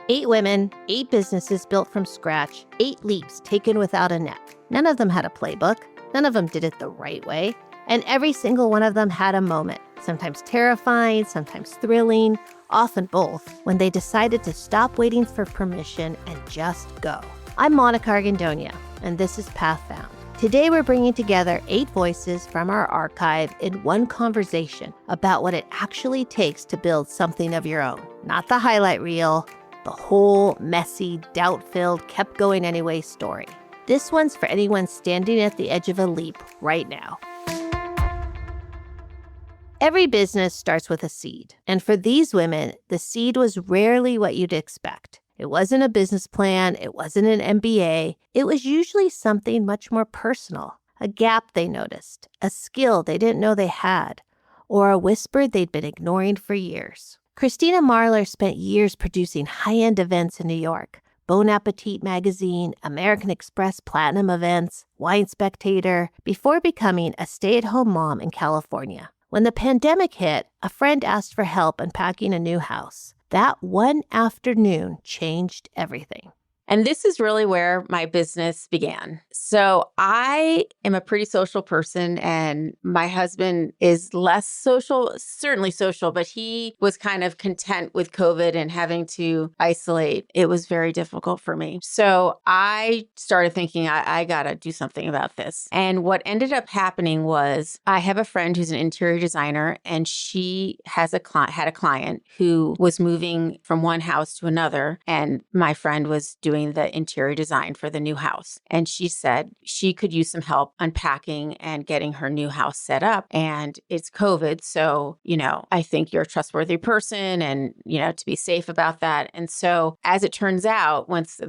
8 women, 8 businesses built from scratch, 8 leaps taken without a net. None of them had a playbook. None of them did it the right way. And every single one of them had a moment, sometimes terrifying, sometimes thrilling, often both, when they decided to stop waiting for permission and just go. I'm Monica Argandonia, and this is Path Found. Today we're bringing together 8 voices from our archive in one conversation about what it actually takes to build something of your own. Not the highlight reel, the whole messy, doubt-filled, kept-going-anyway story. This one's for anyone standing at the edge of a leap right now. Every business starts with a seed, and for these women, the seed was rarely what you'd expect. It wasn't a business plan, it wasn't an MBA, it was usually something much more personal, a gap they noticed, a skill they didn't know they had, or a whisper they'd been ignoring for years. Kristina Marler spent years producing high-end events in New York, Bon Appetit magazine, American Express Platinum events, Wine Spectator, before becoming a stay-at-home mom in California. When the pandemic hit, a friend asked for help unpacking a new house. That one afternoon changed everything. And this is really where my business began. So I am a pretty social person, and my husband is less social, certainly social, but he was kind of content with COVID and having to isolate. It was very difficult for me. So I started thinking, I got to do something about this. And what ended up happening was I have a friend who's an interior designer, and she has had a client who was moving from one house to another. And my friend was doing the interior design for the new house. And she said she could use some help unpacking and getting her new house set up. And it's COVID. So, I think you're a trustworthy person and, to be safe about that. And so as it turns out, once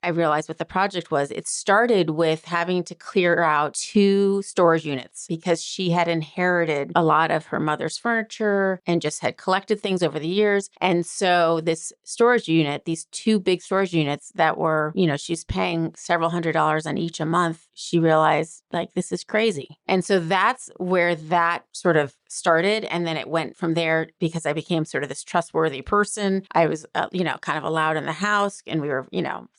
I realized what the project was, it started with having to clear out 2 storage units because she had inherited a lot of her mother's furniture and just had collected things over the years. And so this storage unit, these 2 big storage units that were, she's paying several $100s on each a month, she realized this is crazy. And so that's where that sort of started. And then it went from there because I became sort of this trustworthy person. I was, kind of allowed in the house, and we were,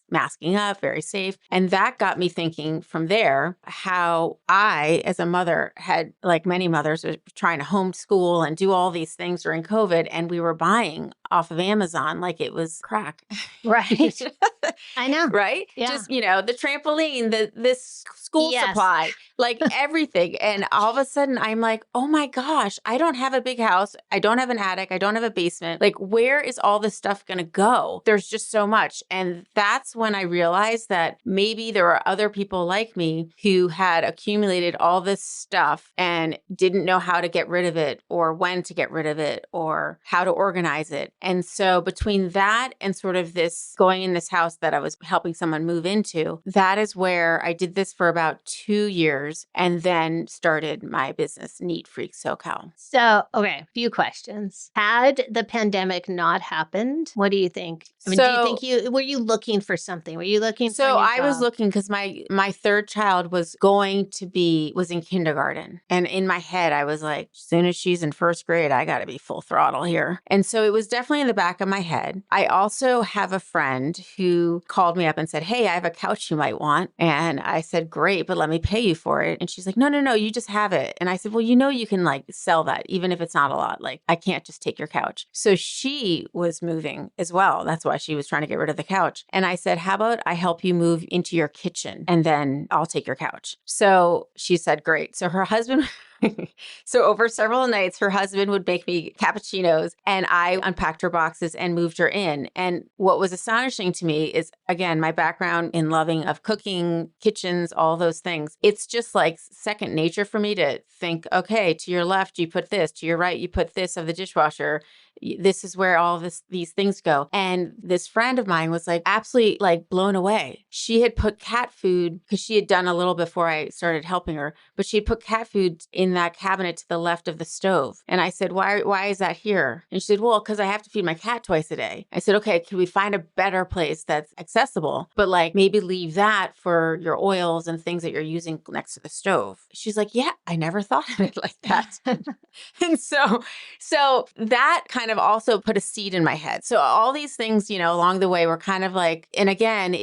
masking up, very safe. And that got me thinking from there how I, as a mother, had, like many mothers, was trying to homeschool and do all these things during COVID. And we were buying off of Amazon like it was crack. Right. I know. Right? Yeah. Just, the trampoline, this school supply, like everything. And all of a sudden I'm like, oh my gosh, I don't have a big house. I don't have an attic. I don't have a basement. Like, where is all this stuff going to go? There's just so much. And that's when I realized that maybe there were other people like me who had accumulated all this stuff and didn't know how to get rid of it or when to get rid of it or how to organize it. And so between that and sort of this going in this house that I was helping someone move into, that is where I did this for about 2 years and then started my business, Freak SoCal. So, okay, few questions. Had the pandemic not happened, what do you think? I mean, were you looking for something? Were you looking for a new I job? was looking because my third child was in kindergarten. And in my head, I was like, as soon as she's in first grade, I got to be full throttle here. And so it was definitely in the back of my head. I also have a friend who called me up and said, hey, I have a couch you might want. And I said, great, but let me pay you for it. And she's like, no, you just have it. And I said, well, you can sell that, even if it's not a lot. I can't just take your couch. So she was moving as well. That's why she was trying to get rid of the couch. And I said, how about I help you move into your kitchen and then I'll take your couch. So she said, great. So her husband... So over several nights, her husband would make me cappuccinos and I unpacked her boxes and moved her in. And what was astonishing to me is, again, my background in loving of cooking, kitchens, all those things. It's just like second nature for me to think, okay, to your left, you put this, to your right, you put this of the dishwasher. This is where all these things go. And this friend of mine was absolutely blown away. She had put cat food, because she had done a little before I started helping her, but she had put cat food in that cabinet to the left of the stove. And I said, why is that here? And she said, well, because I have to feed my cat twice a day. I said, okay, can we find a better place that's accessible, but maybe leave that for your oils and things that you're using next to the stove? She's like, yeah, I never thought of it like that. And so that kind kind of also put a seed in my head. So all these things, along the way were kind of like, and again,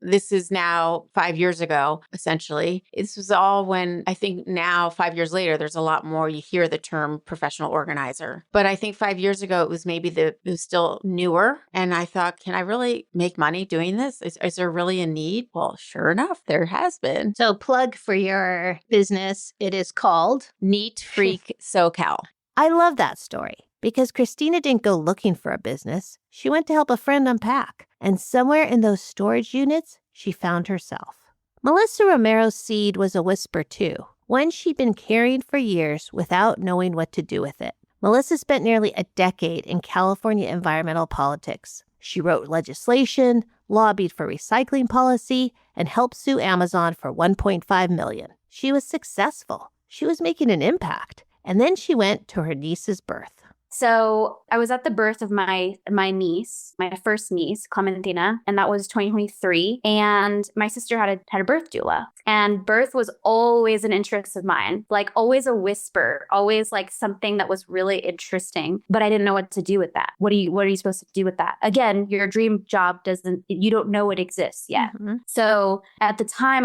this is now 5 years ago, essentially. This was all when I think now 5 years later, there's a lot more, you hear the term professional organizer. But I think 5 years ago, it was still newer. And I thought, can I really make money doing this? Is there really a need? Well, sure enough, there has been. So plug for your business. It is called Neat Freak SoCal. I love that story because Kristina didn't go looking for a business. She went to help a friend unpack. And somewhere in those storage units, she found herself. Melissa Romero's seed was a whisper too, one she'd been carrying for years without knowing what to do with it. Melissa spent nearly a decade in California environmental politics. She wrote legislation, lobbied for recycling policy, and helped sue Amazon for $1.5 million. She was successful. She was making an impact. And then she went to her niece's birth. So I was at the birth of my niece, my first niece, Clementina, and that was 2023. And my sister had a birth doula. And birth was always an interest of mine, like always a whisper, always like something that was really interesting. But I didn't know what to do with that. What are you supposed to do with that? Again, your dream job you don't know it exists yet. Mm-hmm. So at the time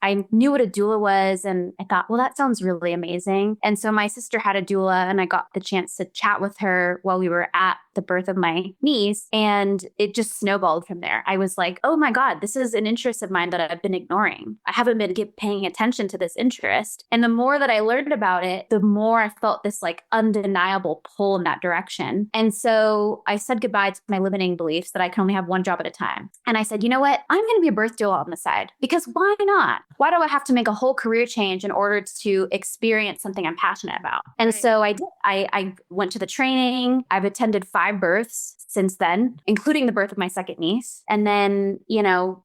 I knew what a doula was, and I thought, well, that sounds really amazing. And so my sister had a doula, and I got the chance to chat with her while we were at the birth of my niece, and it just snowballed from there. I was like, oh my God, this is an interest of mine that I've been ignoring. I haven't been paying attention to this interest. And the more that I learned about it, the more I felt this like undeniable pull in that direction. And so I said goodbye to my limiting beliefs that I can only have one job at a time. And I said, you know what? I'm going to be a birth doula on the side, because why not? Why do I have to make a whole career change in order to experience something I'm passionate about? And so I did. I went to the training. I've attended 5 births since then, including the birth of my second niece. And then,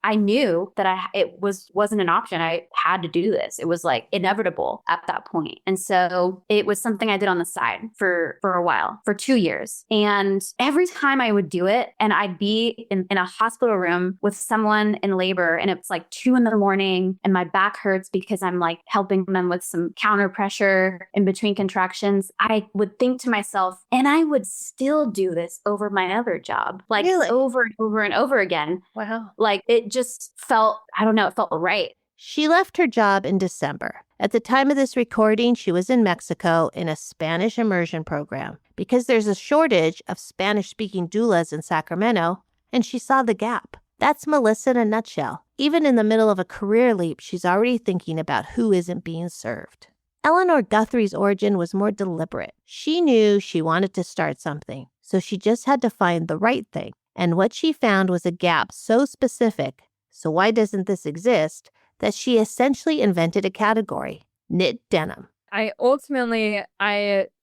I knew that it wasn't an option. I had to do this. It was like inevitable at that point. And so it was something I did on the side for a while, for 2 years. And every time I would do it, and I'd be in a hospital room with someone in labor, and it's like 2 a.m, and my back hurts because I'm like helping them with some counter pressure in between contractions, I would think to myself, and I would still do this over my other job, like really? Over and over and over again. Wow. Like it just felt, I don't know, it felt right. She left her job in December. At the time of this recording, she was in Mexico in a Spanish immersion program because there's a shortage of Spanish-speaking doulas in Sacramento, and she saw the gap. That's Melissa in a nutshell. Even in the middle of a career leap, she's already thinking about who isn't being served. Eleanor Guthrie's origin was more deliberate. She knew she wanted to start something, so she just had to find the right thing. And what she found was a gap so specific, so why doesn't this exist, that she essentially invented a category, knit denim. I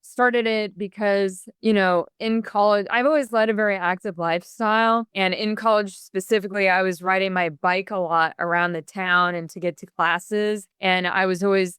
started it because, in college, I've always led a very active lifestyle. And in college specifically, I was riding my bike a lot around the town and to get to classes. And I was always,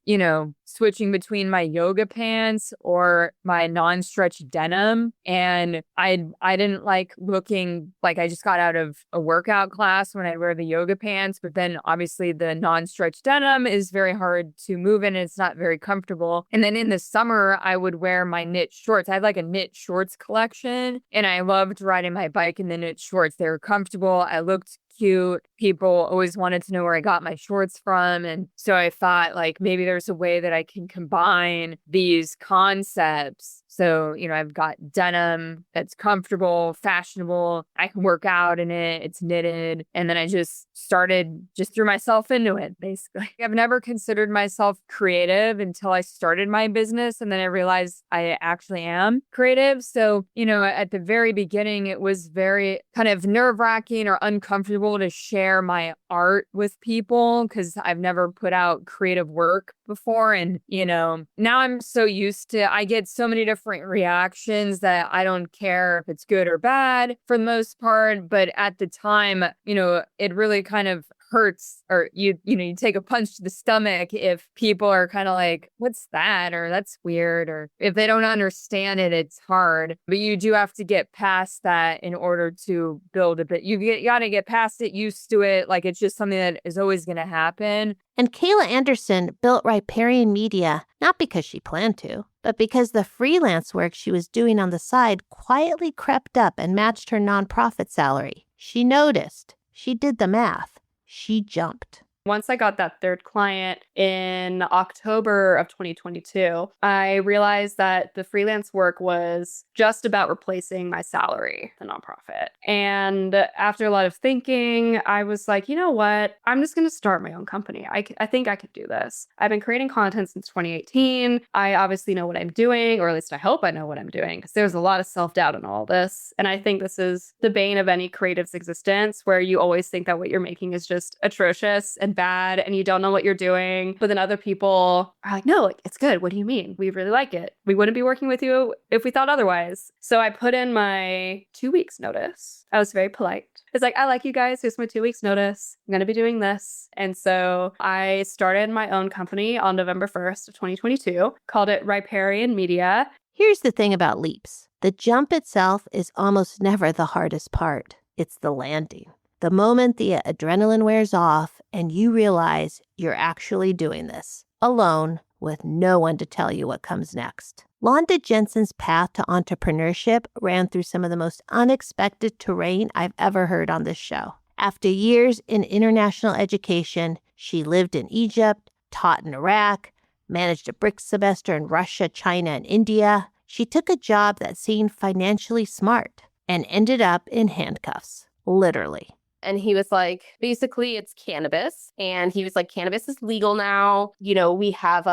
switching between my yoga pants or my non-stretch denim. And I didn't like looking like I just got out of a workout class when I wear the yoga pants. But then obviously the non-stretch denim is very hard to move in and it's not very comfortable. And then in the summer, I would wear my knit shorts. I had like a knit shorts collection, and I loved riding my bike in the knit shorts. They were comfortable. I looked cute. People always wanted to know where I got my shorts from. And so I thought like maybe there's a way that I can combine these concepts. So, I've got denim that's comfortable, fashionable. I can work out in it. It's knitted. And then I just threw myself into it, basically. I've never considered myself creative until I started my business. And then I realized I actually am creative. So, at the very beginning, it was very kind of nerve-wracking or uncomfortable to share my art with people because I've never put out creative work before. And, now I'm so used to, I get so many different reactions that I don't care if it's good or bad for the most part. But at the time, it really kind of hurts, or you take a punch to the stomach if people are kind of like, what's that? Or that's weird. Or if they don't understand it, it's hard. But you do have to get past that in order to build a bit. You got to get past it, used to it. Like it's just something that is always going to happen. And Kayla Anderson built Riparian Media not because she planned to, But because the freelance work she was doing on the side quietly crept up and matched her nonprofit salary, she noticed. She did the math. She jumped. Once I got that third client in October of 2022, I realized that the freelance work was just about replacing my salary, the nonprofit. And after a lot of thinking, I was like, you know what? I'm just going to start my own company. I think I could do this. I've been creating content since 2018. I obviously know what I'm doing, or at least I hope I know what I'm doing, because there's a lot of self-doubt in all this. And I think this is the bane of any creative's existence, where you always think that what you're making is just atrocious and bad and you don't know what you're doing. But then other people are like, no, like, it's good. What do you mean? We really like it. We wouldn't be working with you if we thought otherwise. So I put in my 2 weeks notice. I was very polite. It's like, I like you guys. Here's my 2 weeks notice. I'm going to be doing this. And so I started my own company on November 1st of 2022, called it Riparian Media. Here's the thing about leaps. The jump itself is almost never the hardest part. It's the landing. The moment the adrenaline wears off and you realize you're actually doing this, alone, with no one to tell you what comes next. Londa Jensen's path to entrepreneurship ran through some of the most unexpected terrain I've ever heard on this show. After years in international education, she lived in Egypt, taught in Iraq, managed a BRICS semester in Russia, China, and India. She took a job that seemed financially smart and ended up in handcuffs, literally. And he was like, basically, it's cannabis. And he was like, cannabis is legal now. You know, we have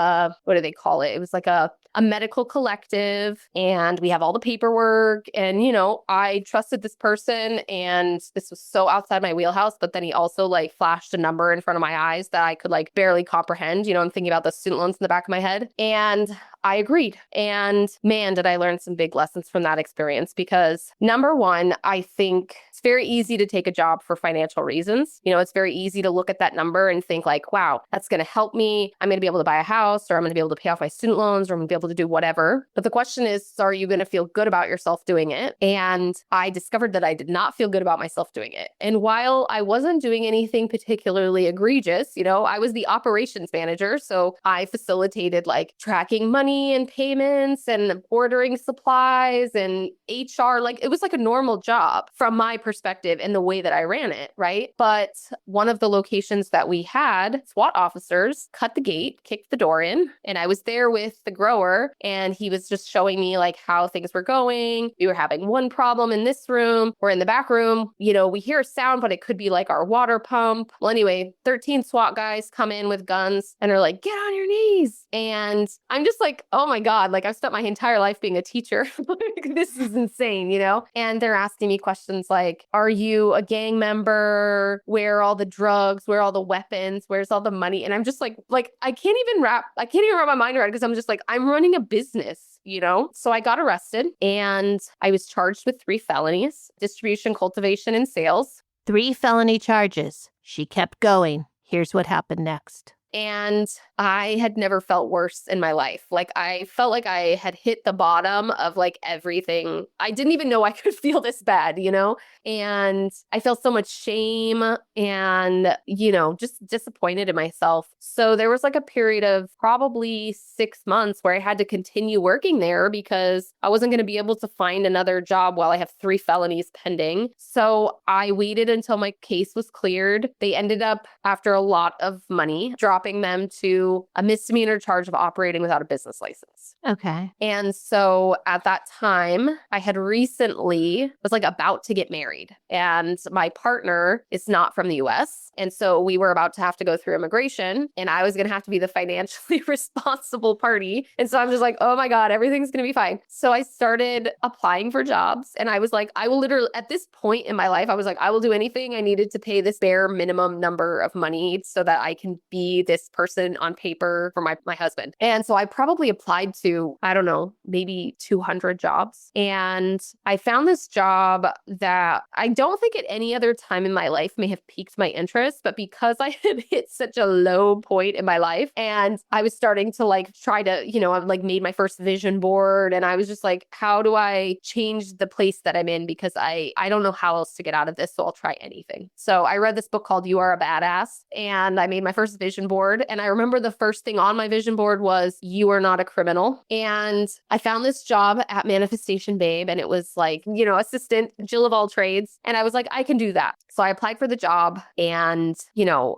what do they call it? It was like a medical collective, and we have all the paperwork. And, you know, I trusted this person, and this was so outside my wheelhouse. But then he also like flashed a number in front of my eyes that I could like barely comprehend. You know, I'm thinking about the student loans in the back of my head. And I agreed. And man, did I learn some big lessons from that experience, because number one, I think it's very easy to take a job for financial reasons. You know, it's very easy to look at that number and think like, wow, that's going to help me. I'm going to be able to buy a house, or I'm going to be able to pay off my student loans, or I'm going to be able to do whatever. But the question is, are you going to feel good about yourself doing it? And I discovered that I did not feel good about myself doing it. And while I wasn't doing anything particularly egregious, you know, I was the operations manager. So I facilitated like tracking money and payments and ordering supplies and HR. Like, it was like a normal job from my perspective and the way that I ran it, right? But one of the locations that we had, SWAT officers cut the gate, kicked the door in, and I was there with the grower, and he was just showing me like how things were going. We were having one problem in this room, or in the back room, you know, we hear a sound, but it could be like our water pump. Well, anyway, 13 SWAT guys come in with guns and are like, get on your knees. And I'm just like, oh my God, like I've spent my entire life being a teacher. Like, this is insane, you know? And they're asking me questions like, are you a gang member? Where are all the drugs? Where are all the weapons? Where's all the money? And I'm just like I can't even wrap my mind around it, because I'm just like, I'm running a business, you know? So I got arrested, and I was charged with 3 felonies: distribution, cultivation, and sales. 3 felony charges. She kept going. Here's what happened next. And I had never felt worse in my life. Like, I felt like I had hit the bottom of like everything. I didn't even know I could feel this bad, you know? And I felt so much shame and, you know, just disappointed in myself. So there was like a period of probably 6 months where I had to continue working there, because I wasn't going to be able to find another job while I have 3 felonies pending. So I waited until my case was cleared. They ended up, after a lot of money, dropping them to a misdemeanor charge of operating without a business license. Okay. And so at that time, I had recently was like about to get married, and my partner is not from the US. And so we were about to have to go through immigration, and I was going to have to be the financially responsible party. And so I'm just like, oh my God, everything's going to be fine. So I started applying for jobs, and I was like, I will literally, at this point in my life, I was like, I will do anything I needed to pay this bare minimum number of money so that I can be this person on paper for my husband. And so I probably applied to, I don't know, maybe 200 jobs. And I found this job that I don't think at any other time in my life may have piqued my interest, but because I had hit such a low point in my life, and I was starting to like try to, you know, I've like made my first vision board, and I was just like, how do I change the place that I'm in? Because I don't know how else to get out of this, so I'll try anything. So I read this book called You Are a Badass, and I made my first vision board. board. And I remember the first thing on my vision board was, "You are not a criminal." And I found this job at Manifestation Babe, and it was like, assistant, Jill of all trades. And I was like, I can do that. So I applied for the job. And,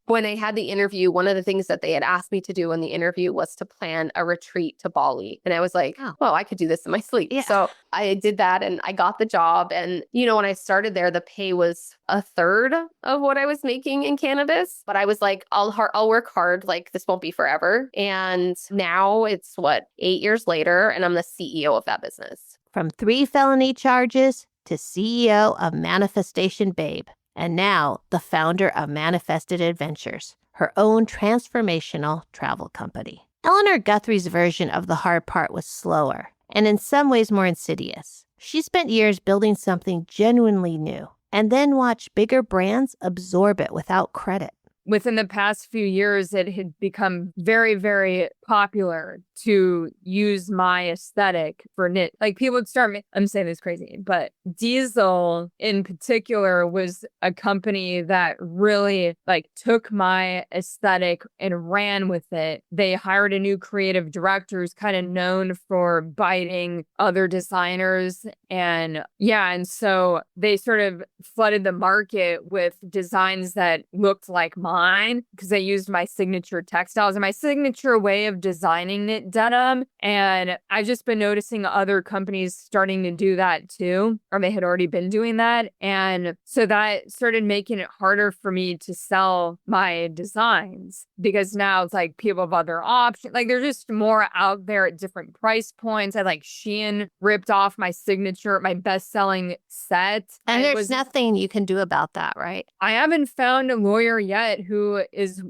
when I had the interview, one of the things that they had asked me to do in the interview was to plan a retreat to Bali. And I was like, oh, I could do this in my sleep. Yeah. So I did that and I got the job. And, when I started there, the pay was a third of what I was making in cannabis. But I was like, I'll work hard. Like, this won't be forever. And now it's 8 years later, and I'm the CEO of that business. From 3 felony charges to CEO of Manifestation Babe, and now the founder of Manifested Adventures, her own transformational travel company. Eleanor Guthrie's version of the hard part was slower, and in some ways more insidious. She spent years building something genuinely new, and then watched bigger brands absorb it without credit. Within the past few years, it had become very, very popular to use my aesthetic for knit. Like, people would start, I'm saying this crazy, but Diesel in particular was a company that really took my aesthetic and ran with it. They hired a new creative director who's kind of known for biting other designers. And so they sort of flooded the market with designs that looked like mine because they used my signature textiles and my signature way of designing knit denim. And I've just been noticing other companies starting to do that too, or they had already been doing that. And so that started making it harder for me to sell my designs because now it's like people have other options. Like, there's just more out there at different price points. I Shein ripped off my signature, my best-selling set. And there's nothing you can do about that, right? I haven't found a lawyer yet who is,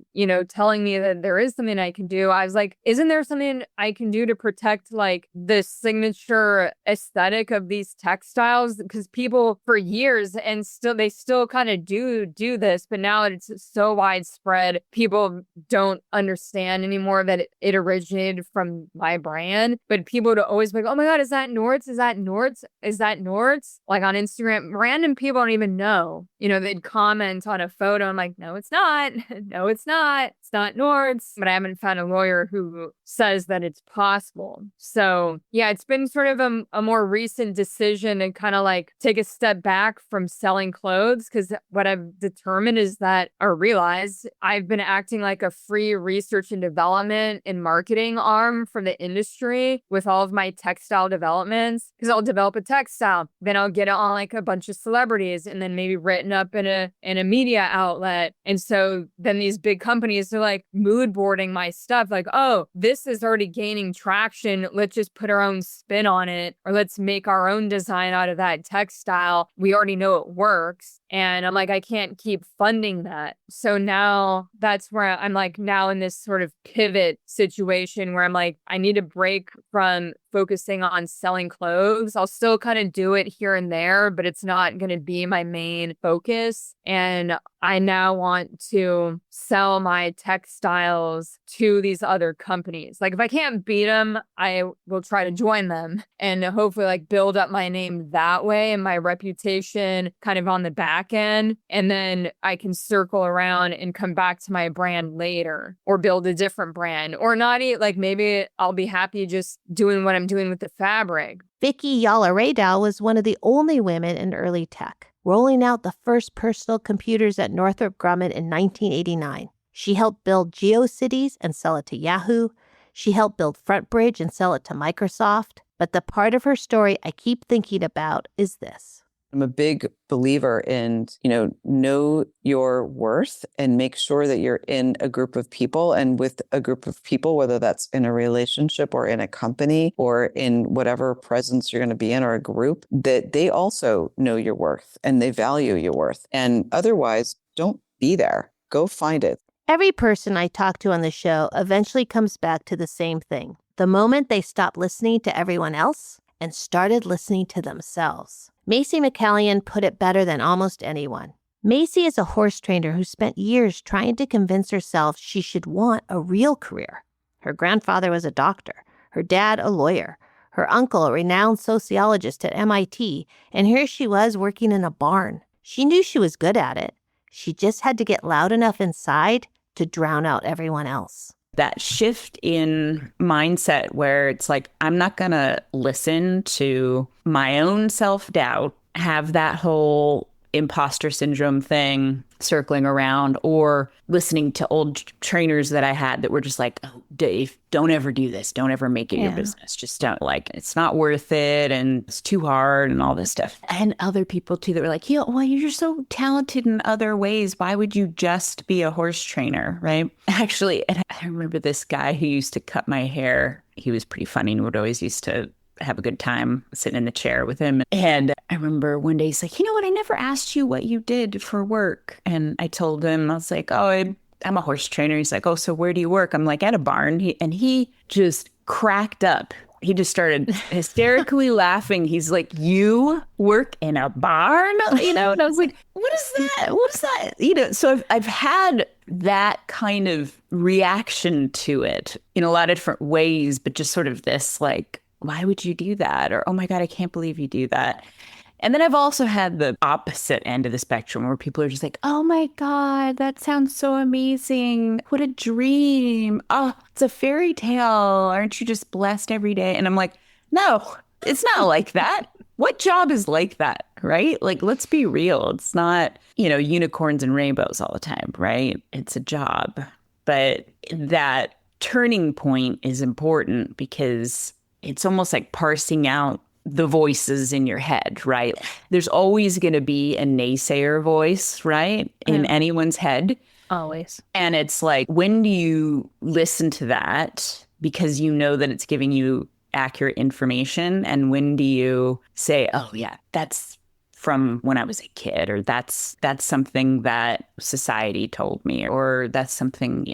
telling me that there is something I can do. I was like, isn't there something I can do to protect the signature aesthetic of these textiles? Because people for years and they still kind of do this, but now it's so widespread. People don't understand anymore that it originated from my brand, but people would always be like, oh my God, is that Nord's? Is that Nord's? Is that Nord's? Like, on Instagram, random people don't even know. They'd comment on a photo. I'm like, no, it's not. No, it's not. It's not Nord's. But I haven't found a lawyer who says that it's possible. So yeah, it's been sort of a more recent decision to kind of take a step back from selling clothes, because what I've determined is that, or realized, I've been acting like a free research and development and marketing arm for the industry with all of my textile developments. Because I'll develop a textile, then I'll get it on a bunch of celebrities, and then maybe written up in a media outlet. And so then these big companies are mood boarding my stuff, oh, this is already gaining traction, let's just put our own spin on it, or let's make our own design out of that textile. We already know it works. And I'm I can't keep funding that. So now that's where I'm now in this sort of pivot situation where I'm I need to break from focusing on selling clothes. I'll still kind of do it here and there, but it's not going to be my main focus. And I now want to sell my textiles to these other companies. If I can't beat them, I will try to join them and hopefully build up my name that way and my reputation kind of on the back end. And then I can circle around and come back to my brand later, or build a different brand, or not maybe I'll be happy just doing what I'm doing with the fabric. Vicky Yalaredal was one of the only women in early tech, rolling out the first personal computers at Northrop Grumman in 1989. She helped build GeoCities and sell it to Yahoo. She helped build FrontBridge and sell it to Microsoft. But the part of her story I keep thinking about is this. I'm a big believer in, know your worth and make sure that you're in a group of people, and with a group of people, whether that's in a relationship or in a company or in whatever presence you're going to be in, or a group, that they also know your worth and they value your worth. And otherwise, don't be there. Go find it. Every person I talk to on the show eventually comes back to the same thing. The moment they stopped listening to everyone else and started listening to themselves. Macy McCallion put it better than almost anyone. Macy is a horse trainer who spent years trying to convince herself she should want a real career. Her grandfather was a doctor, her dad a lawyer, her uncle a renowned sociologist at MIT, and here she was working in a barn. She knew she was good at it. She just had to get loud enough inside to drown out everyone else. That shift in mindset where it's like, I'm not going to listen to my own self-doubt, have that whole imposter syndrome thing circling around, or listening to old trainers that I had that were just like, oh, Dave, don't ever do this. Don't ever make it your business. Just don't, like, it's not worth it and it's too hard and all this stuff. And other people too that were like, well, you're so talented in other ways. Why would you just be a horse trainer, right? Actually, and I remember this guy who used to cut my hair. He was pretty funny and would always used to have a good time sitting in the chair with him. And I remember one day he's like, you know what? I never asked you what you did for work. And I told him, I was like, oh, I'm a horse trainer. He's like, oh, so where do you work? I'm like, at a barn. He just cracked up. He just started hysterically laughing. He's like, you work in a barn? And I was like, what is that? What is that? So I've had that kind of reaction to it in a lot of different ways, but just sort of this like, why would you do that? Or, oh my God, I can't believe you do that. And then I've also had the opposite end of the spectrum where people are just like, oh my God, that sounds so amazing. What a dream. Oh, it's a fairy tale. Aren't you just blessed every day? And I'm like, no, it's not like that. What job is like that, right? Like, let's be real. It's not, unicorns and rainbows all the time, right? It's a job. But that turning point is important because it's almost like parsing out the voices in your head, right? There's always going to be a naysayer voice, right? In anyone's head. Always. And it's like, when do you listen to that because you know that it's giving you accurate information? And when do you say, oh yeah, that's from when I was a kid, or that's something that society told me, or that's something,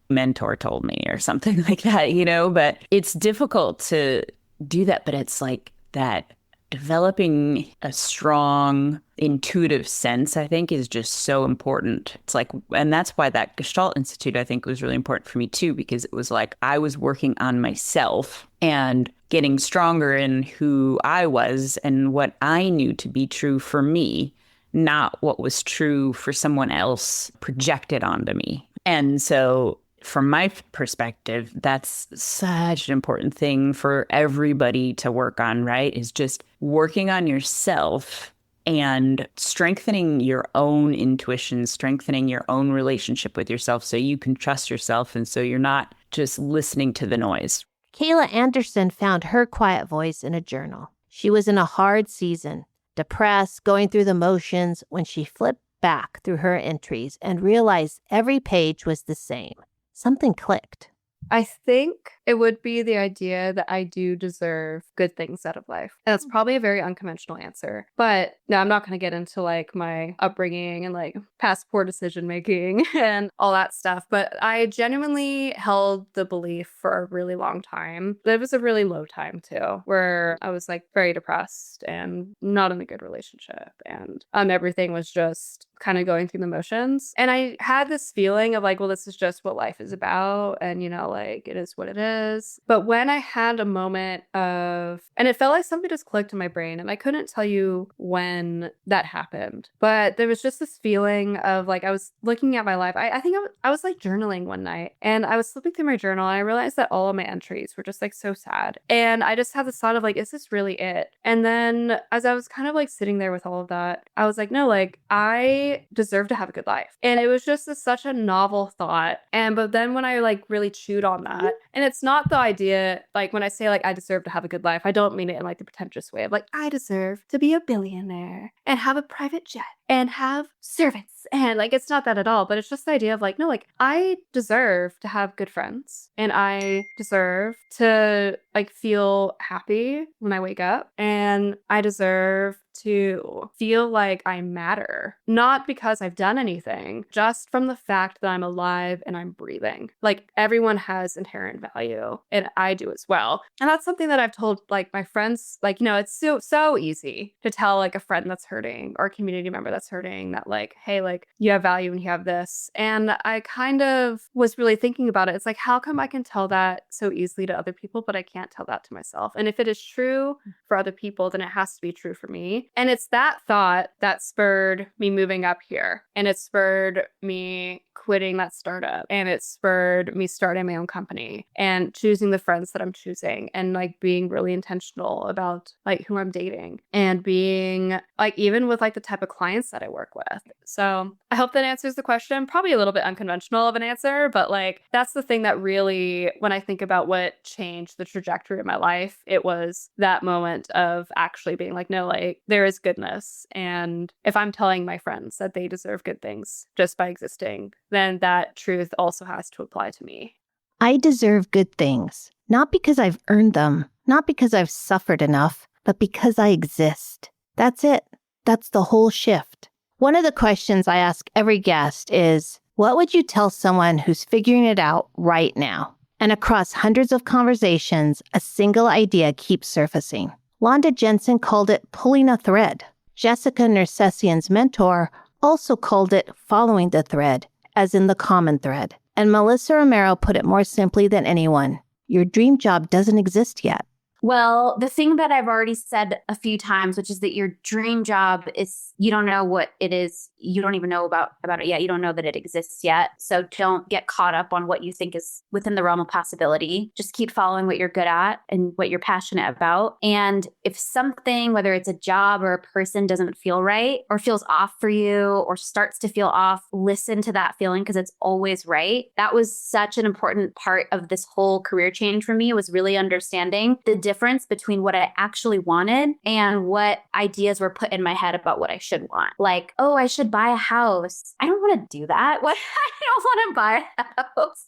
mentor told me, or something like that, but it's difficult to do that. But it's like that developing a strong intuitive sense, I think, is just so important. It's like, and that's why that Gestalt Institute, I think, was really important for me too, because it was like I was working on myself and getting stronger in who I was and what I knew to be true for me, not what was true for someone else projected onto me. And so from my perspective, that's such an important thing for everybody to work on, right? Is just working on yourself and strengthening your own intuition, strengthening your own relationship with yourself so you can trust yourself and so you're not just listening to the noise. Kayla Anderson found her quiet voice in a journal. She was in a hard season, depressed, going through the motions, when she flipped back through her entries and realized every page was the same. Something clicked. I think it would be the idea that I do deserve good things out of life. And that's probably a very unconventional answer. But no, I'm not going to get into like my upbringing and like past poor decision making and all that stuff. But I genuinely held the belief for a really long time. It was a really low time too, where I was like very depressed and not in a good relationship. And everything was just kind of going through the motions. And I had this feeling of like, well, this is just what life is about. And, like it is what it is. But when I had a moment of, and it felt like something just clicked in my brain, and I couldn't tell you when that happened, but there was just this feeling of like, I was looking at my life. I think I was like journaling one night, and I was flipping through my journal, and I realized that all of my entries were just like so sad. And I just had this thought of like, is this really it? And then as I was kind of like sitting there with all of that, I was like, no, like I deserve to have a good life. And it was just such a novel thought. But then when I like really chewed on that, and it's not the idea, like when I say like I deserve to have a good life, I don't mean it in like the pretentious way of like I deserve to be a billionaire and have a private jet and have servants, and like it's not that at all. But it's just the idea of like, no, like I deserve to have good friends, and I deserve to like feel happy when I wake up, and I deserve to feel like I matter, not because I've done anything, just from the fact that I'm alive and I'm breathing. Like everyone has inherent value, and I do as well. And that's something that I've told like my friends, like, it's so easy to tell like a friend that's hurting or a community member that's hurting that like, hey, like you have value and you have this. And I kind of was really thinking about it. It's like, how come I can tell that so easily to other people, but I can't tell that to myself? And if it is true for other people, then it has to be true for me. And it's that thought that spurred me moving up here. And it spurred me quitting that startup. And it spurred me starting my own company and choosing the friends that I'm choosing and like being really intentional about like who I'm dating and being like even with like the type of clients that I work with. So I hope that answers the question. Probably a little bit unconventional of an answer, but like that's the thing that really, when I think about what changed the trajectory of my life, it was that moment of actually being like, no, like there is goodness. And if I'm telling my friends that they deserve good things just by existing, then that truth also has to apply to me. I deserve good things, not because I've earned them, not because I've suffered enough, but because I exist. That's it. That's the whole shift. One of the questions I ask every guest is, what would you tell someone who's figuring it out right now? And across hundreds of conversations, a single idea keeps surfacing. Londa Jensen called it pulling a thread. Jessica Nersessian's mentor also called it following the thread, as in the common thread. And Melissa Romero put it more simply than anyone. Your dream job doesn't exist yet. Well, the thing that I've already said a few times, which is that your dream job is, you don't know what it is. You don't even know about it yet. You don't know that it exists yet. So don't get caught up on what you think is within the realm of possibility. Just keep following what you're good at and what you're passionate about. And if something, whether it's a job or a person, doesn't feel right or feels off for you or starts to feel off, listen to that feeling because it's always right. That was such an important part of this whole career change for me, was really understanding the difference between what I actually wanted and what ideas were put in my head about what I should want. Like, oh, I should buy a house. I don't want to do that. What? I don't want to buy a house.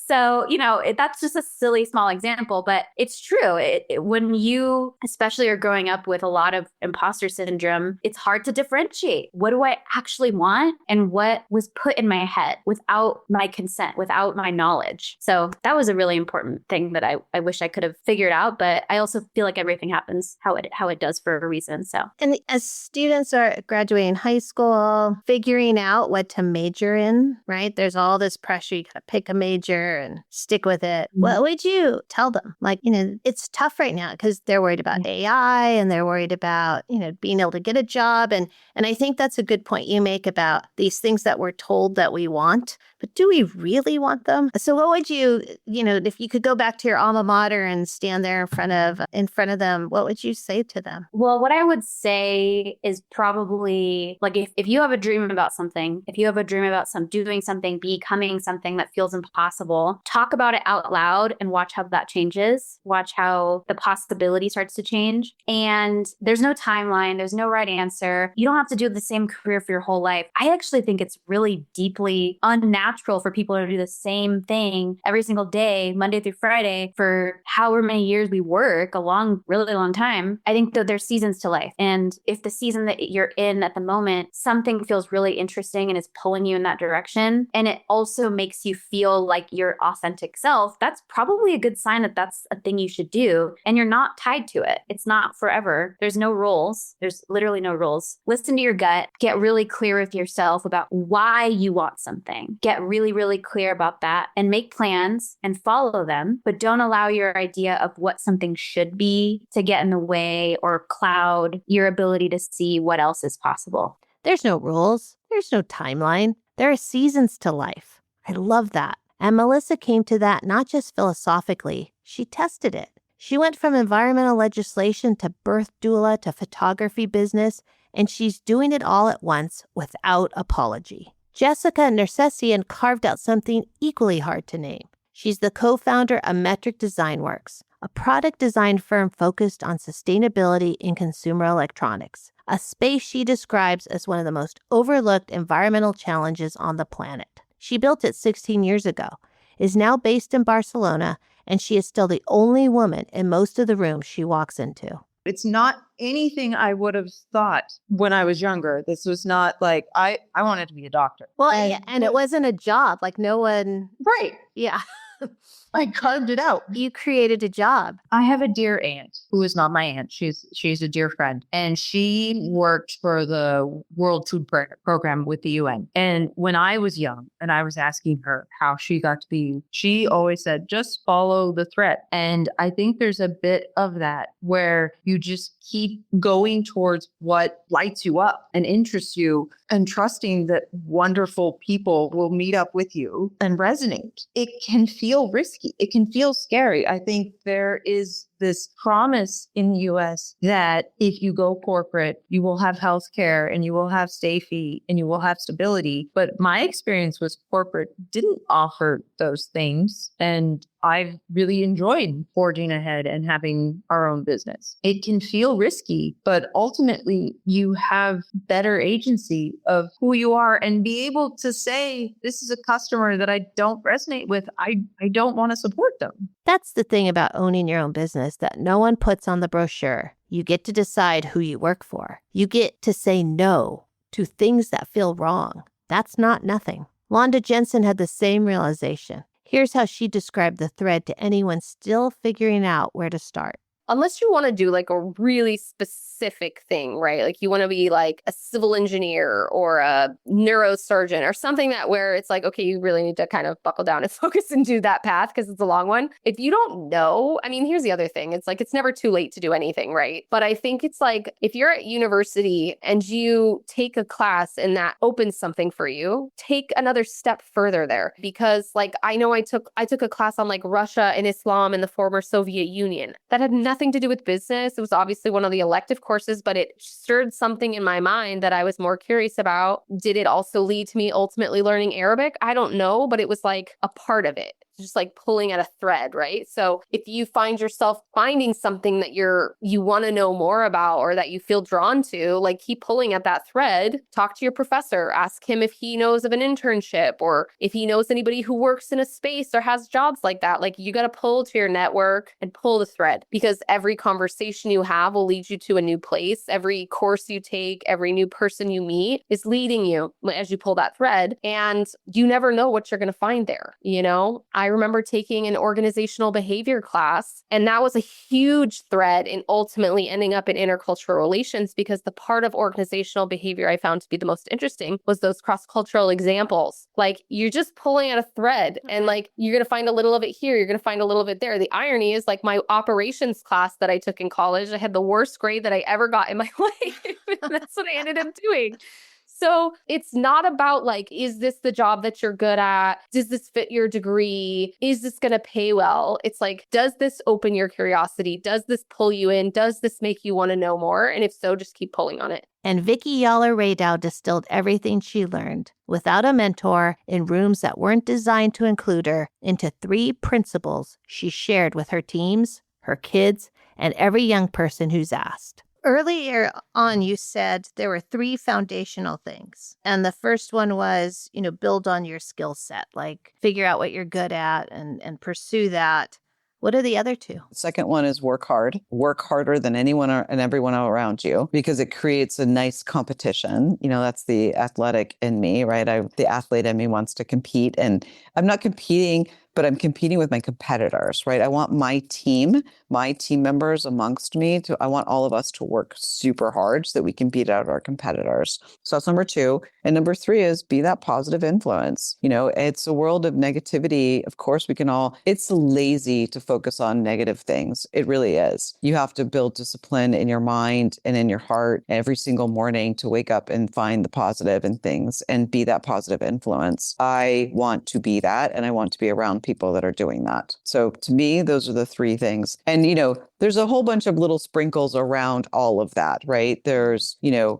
So, that's just a silly small example, but it's true. When you especially are growing up with a lot of imposter syndrome, it's hard to differentiate. What do I actually want and what was put in my head without my consent, without my knowledge? So that was a really important thing that I wish I could have figured out, but I also feel like everything happens how it does for a reason. So, and as students are graduating high school, figuring out what to major in, right? There's all this pressure. You gotta pick a major and stick with it. What would you tell them? Like, it's tough right now because they're worried about AI and they're worried about, being able to get a job. And I think that's a good point you make about these things that we're told that we want, but do we really want them? So what would you, if you could go back to your alma mater and stand there in front of them, what would you say to them? Well, what I would say is probably like if you have a dream about something, if you have a dream about doing something, becoming something that feels impossible, talk about it out loud and watch how that changes. Watch how the possibility starts to change. And there's no timeline. There's no right answer. You don't have to do the same career for your whole life. I actually think it's really deeply unnatural for people to do the same thing every single day, Monday through Friday, for however many years we work, really long time. I think that there's seasons to life. And if the season that you're in at the moment, something feels really interesting and is pulling you in that direction, and it also makes you feel like your authentic self, that's probably a good sign that that's a thing you should do. And you're not tied to it. It's not forever. There's no rules. There's literally no rules. Listen to your gut. Get really clear with yourself about why you want something. Get really, really clear about that and make plans and follow them. But don't allow your idea of what something should be to get in the way or cloud your ability to see what else is possible. There's no rules. There's no timeline. There are seasons to life. I love that. And Melissa came to that not just philosophically, she tested it. She went from environmental legislation to birth doula to photography business, and she's doing it all at once without apology. Jessica Nersessian carved out something equally hard to name. She's the co-founder of Metric Design Works, a product design firm focused on sustainability in consumer electronics, a space she describes as one of the most overlooked environmental challenges on the planet. She built it 16 years ago, is now based in Barcelona, and she is still the only woman in most of the rooms she walks into. It's not anything I would have thought when I was younger. This was not like, I wanted to be a doctor. Well, and it wasn't a job. Like no one... Right. Yeah. I carved it out. You created a job. I have a dear aunt who is not my aunt. She's a dear friend, and she worked for the World Food Program with the UN. And when I was young and I was asking her how she got to be, she always said, just follow the thread. And I think there's a bit of that where you just keep going towards what lights you up and interests you, and trusting that wonderful people will meet up with you and resonate. It can feel risky. It can feel scary. I think there is this promise in the US that if you go corporate, you will have healthcare and you will have safety and you will have stability. But my experience was corporate didn't offer those things. And I've really enjoyed forging ahead and having our own business. It can feel risky, but ultimately you have better agency of who you are and be able to say, this is a customer that I don't resonate with. I don't want to support them. That's the thing about owning your own business that no one puts on the brochure. You get to decide who you work for. You get to say no to things that feel wrong. That's not nothing. Londa Jensen had the same realization. Here's how she described the thread to anyone still figuring out where to start. Unless you want to do like a really specific thing, right? Like you want to be like a civil engineer or a neurosurgeon or something that where it's like, okay, you really need to kind of buckle down and focus and do that path because it's a long one. If you don't know, I mean, here's the other thing. It's like, it's never too late to do anything, right? But I think it's like, if you're at university and you take a class and that opens something for you, take another step further there. Because like, I know I took a class on like Russia and Islam and the former Soviet Union that had nothing to do with business. It was obviously one of the elective courses, but it stirred something in my mind that I was more curious about. Did it also lead to me ultimately learning Arabic? I don't know, but it was like a part of it. Just like pulling at a thread, right? So if you find yourself finding something that you want to know more about or that you feel drawn to, like keep pulling at that thread, talk to your professor, ask him if he knows of an internship or if he knows anybody who works in a space or has jobs like that. Like you got to pull to your network and pull the thread because every conversation you have will lead you to a new place. Every course you take, every new person you meet is leading you as you pull that thread, and you never know what you're going to find there. You know, I remember taking an organizational behavior class, and that was a huge thread in ultimately ending up in intercultural relations because the part of organizational behavior I found to be the most interesting was those cross-cultural examples. Like you're just pulling at a thread and like you're going to find a little of it here, you're going to find a little of it there. The irony is like my operations class that I took in college, I had the worst grade that I ever got in my life. And that's what I ended up doing. So it's not about like, is this the job that you're good at? Does this fit your degree? Is this going to pay well? It's like, does this open your curiosity? Does this pull you in? Does this make you want to know more? And if so, just keep pulling on it. And Vicky Yaller-Raydow distilled everything she learned, without a mentor, in rooms that weren't designed to include her, into 3 principles she shared with her teams, her kids, and every young person who's asked. Earlier on, you said there were 3 foundational things. And the first one was, build on your skill set, like figure out what you're good at and pursue that. What are the other 2? The second one is work hard. Work harder than anyone and everyone around you because it creates a nice competition. That's the athletic in me, right? The athlete in me wants to compete, and I'm not competing, but I'm competing with my competitors, right? I want my team members amongst me I want all of us to work super hard so that we can beat out our competitors. So that's number 2. And number 3 is be that positive influence. It's a world of negativity. Of course, it's lazy to focus on negative things. It really is. You have to build discipline in your mind and in your heart every single morning to wake up and find the positive in things and be that positive influence. I want to be that, and I want to be around people that are doing that. So to me, those are the 3 things. And, there's a whole bunch of little sprinkles around all of that, right? There's,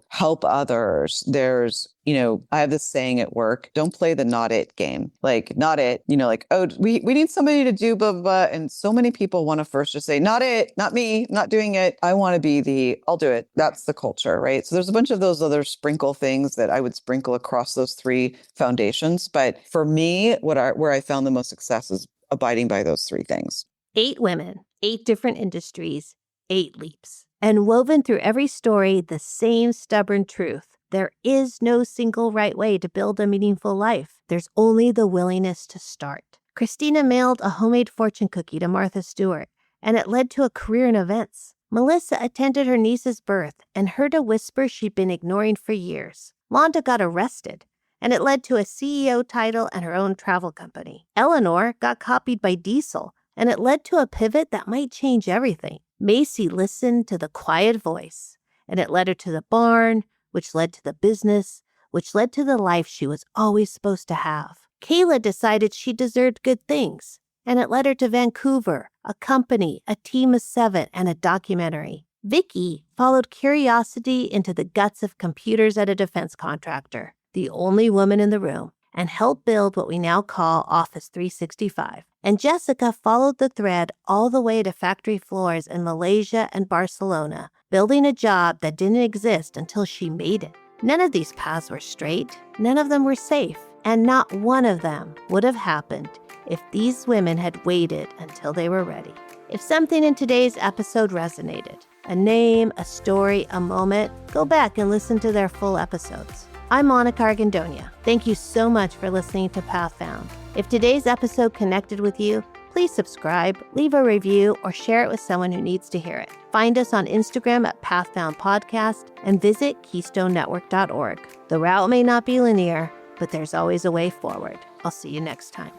help others. There's, I have this saying at work, don't play the not it game. Like, not it, like, oh, we need somebody to do blah, blah, blah. And so many people want to first just say, not it, not me, not doing it. I want to be I'll do it. That's the culture, right? So there's a bunch of those other sprinkle things that I would sprinkle across those 3 foundations. But for me, where I found the most success is abiding by those 3 things. 8 women, 8 different industries, 8 leaps. And woven through every story, the same stubborn truth. There is no single right way to build a meaningful life. There's only the willingness to start. Kristina mailed a homemade fortune cookie to Martha Stewart, and it led to a career in events. Melissa attended her niece's birth and heard a whisper she'd been ignoring for years. Londa got arrested, and it led to a CEO title and her own travel company. Eleanor got copied by Diesel, and it led to a pivot that might change everything. Macy listened to the quiet voice, and it led her to the barn, which led to the business, which led to the life she was always supposed to have. Kayla decided she deserved good things, and it led her to Vancouver, a company, a team of 7, and a documentary. Vicky followed curiosity into the guts of computers at a defense contractor, the only woman in the room, and helped build what we now call Office 365. And Jessica followed the thread all the way to factory floors in Malaysia and Barcelona, building a job that didn't exist until she made it. None of these paths were straight, none of them were safe, and not one of them would have happened if these women had waited until they were ready. If something in today's episode resonated, a name, a story, a moment, go back and listen to their full episodes. I'm Monica Argandonia. Thank you so much for listening to Path Found. If today's episode connected with you, please subscribe, leave a review, or share it with someone who needs to hear it. Find us on Instagram at Path Found Podcast and visit KeystoneNetwork.org. The route may not be linear, but there's always a way forward. I'll see you next time.